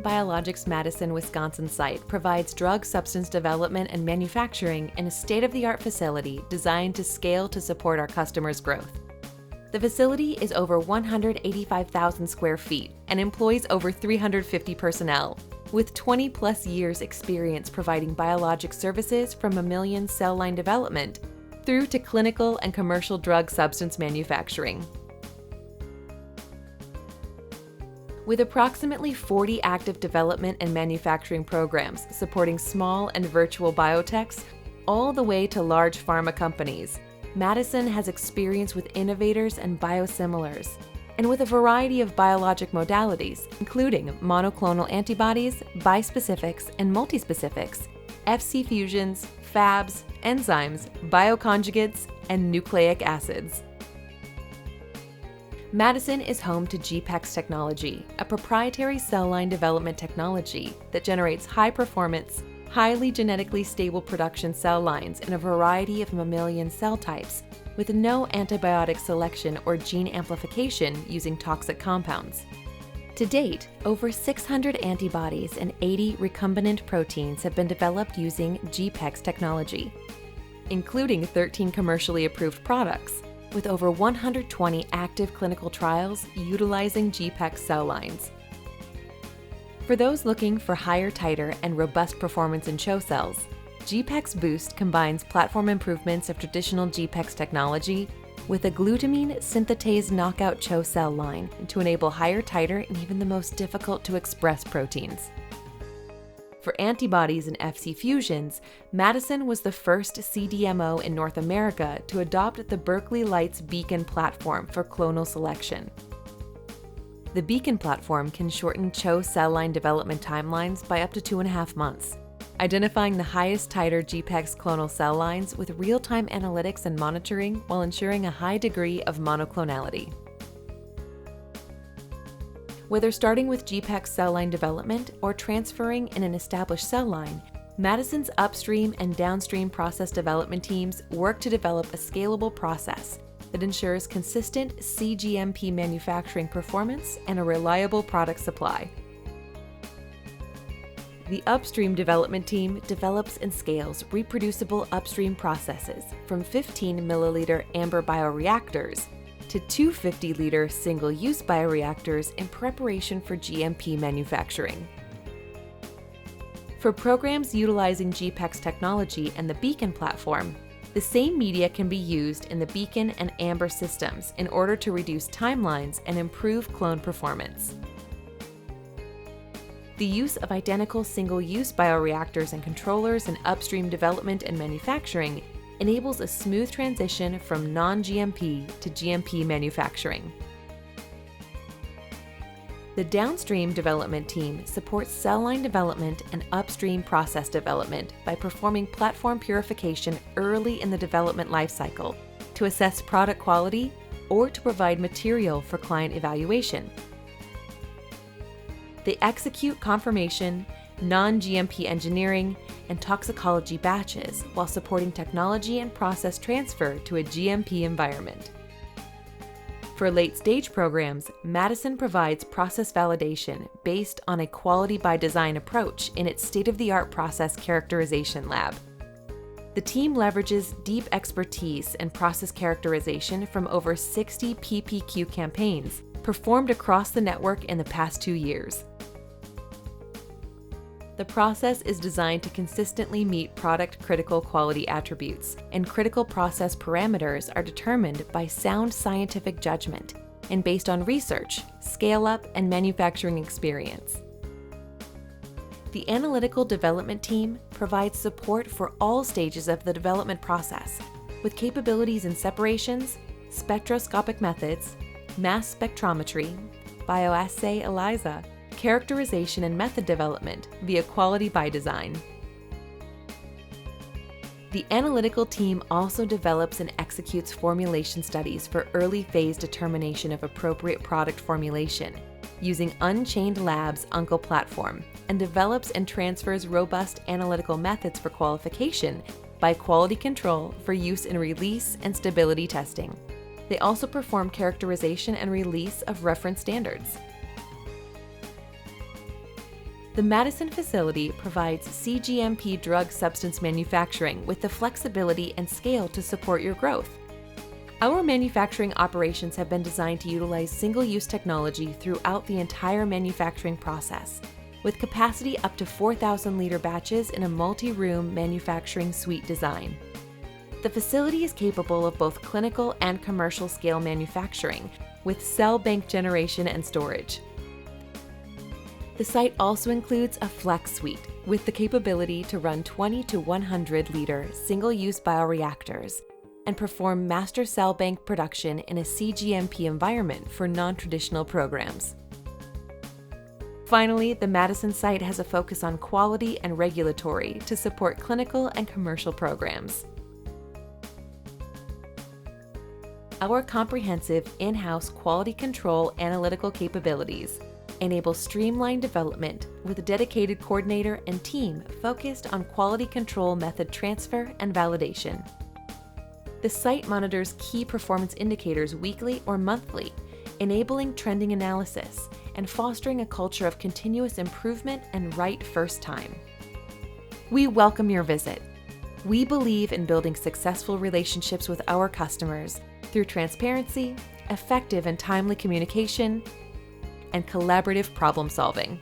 Catalent Biologics Madison, Wisconsin site provides drug substance development and manufacturing in a state-of-the-art facility designed to scale to support our customers' growth. The facility is over 185,000 square feet and employs over 350 personnel, with 20-plus years experience providing biologic services from mammalian cell line development through to clinical and commercial drug substance manufacturing. With approximately 40 active development and manufacturing programs supporting small and virtual biotechs, all the way to large pharma companies, Madison has experience with innovators and biosimilars, and with a variety of biologic modalities, including monoclonal antibodies, bispecifics and multispecifics, Fc fusions, Fabs, enzymes, bioconjugates, and nucleic acids. Madison is home to GPEx technology, a proprietary cell line development technology that generates high-performance, highly genetically stable production cell lines in a variety of mammalian cell types, with no antibiotic selection or gene amplification using toxic compounds. To date, over 600 antibodies and 80 recombinant proteins have been developed using GPEx technology, including 13 commercially approved products, with over 120 active clinical trials utilizing GPEx cell lines. For those looking for higher titer and robust performance in CHO cells, GPEx Boost combines platform improvements of traditional GPEx technology with a glutamine synthetase knockout CHO cell line to enable higher titer in even the most difficult to express proteins. For antibodies and Fc fusions, Madison was the first CDMO in North America to adopt the Berkeley Lights Beacon platform for clonal selection. The Beacon platform can shorten CHO cell line development timelines by up to 2.5 months, identifying the highest titer GPEx clonal cell lines with real-time analytics and monitoring while ensuring a high degree of monoclonality. Whether starting with GPEx cell line development or transferring in an established cell line, Madison's upstream and downstream process development teams work to develop a scalable process that ensures consistent cGMP manufacturing performance and a reliable product supply. The upstream development team develops and scales reproducible upstream processes from 15 milliliter amber bioreactors to 250-liter single-use bioreactors in preparation for GMP manufacturing. For programs utilizing GPEx technology and the Beacon platform, the same media can be used in the Beacon and Amber systems in order to reduce timelines and improve clone performance. The use of identical single-use bioreactors and controllers in upstream development and manufacturing enables a smooth transition from non-GMP to GMP manufacturing. The downstream development team supports cell line development and upstream process development by performing platform purification early in the development lifecycle to assess product quality or to provide material for client evaluation. They execute confirmation, non-GMP engineering, and toxicology batches while supporting technology and process transfer to a GMP environment. For late-stage programs, Madison provides process validation based on a quality-by-design approach in its state-of-the-art process characterization lab. The team leverages deep expertise in process characterization from over 60 PPQ campaigns performed across the network in the past 2 years. The process is designed to consistently meet product critical quality attributes, and critical process parameters are determined by sound scientific judgment and based on research, scale-up, and manufacturing experience. The analytical development team provides support for all stages of the development process, with capabilities in separations, spectroscopic methods, mass spectrometry, bioassay ELISA, characterization and method development via quality by design. The analytical team also develops and executes formulation studies for early phase determination of appropriate product formulation using Unchained Labs' Uncle platform, and develops and transfers robust analytical methods for qualification by quality control for use in release and stability testing. They also perform characterization and release of reference standards. The Madison facility provides cGMP drug substance manufacturing with the flexibility and scale to support your growth. Our manufacturing operations have been designed to utilize single-use technology throughout the entire manufacturing process, with capacity up to 4,000-liter batches in a multi-room manufacturing suite design. The facility is capable of both clinical and commercial scale manufacturing, with cell bank generation and storage. The site also includes a flex suite with the capability to run 20 to 100-liter single-use bioreactors and perform master cell bank production in a cGMP environment for non-traditional programs. Finally, the Madison site has a focus on quality and regulatory to support clinical and commercial programs. Our comprehensive in-house quality control analytical capabilities enable streamlined development with a dedicated coordinator and team focused on quality control method transfer and validation. The site monitors key performance indicators weekly or monthly, enabling trending analysis and fostering a culture of continuous improvement and right first time. We welcome your visit. We believe in building successful relationships with our customers through transparency, effective and timely communication, and collaborative problem solving.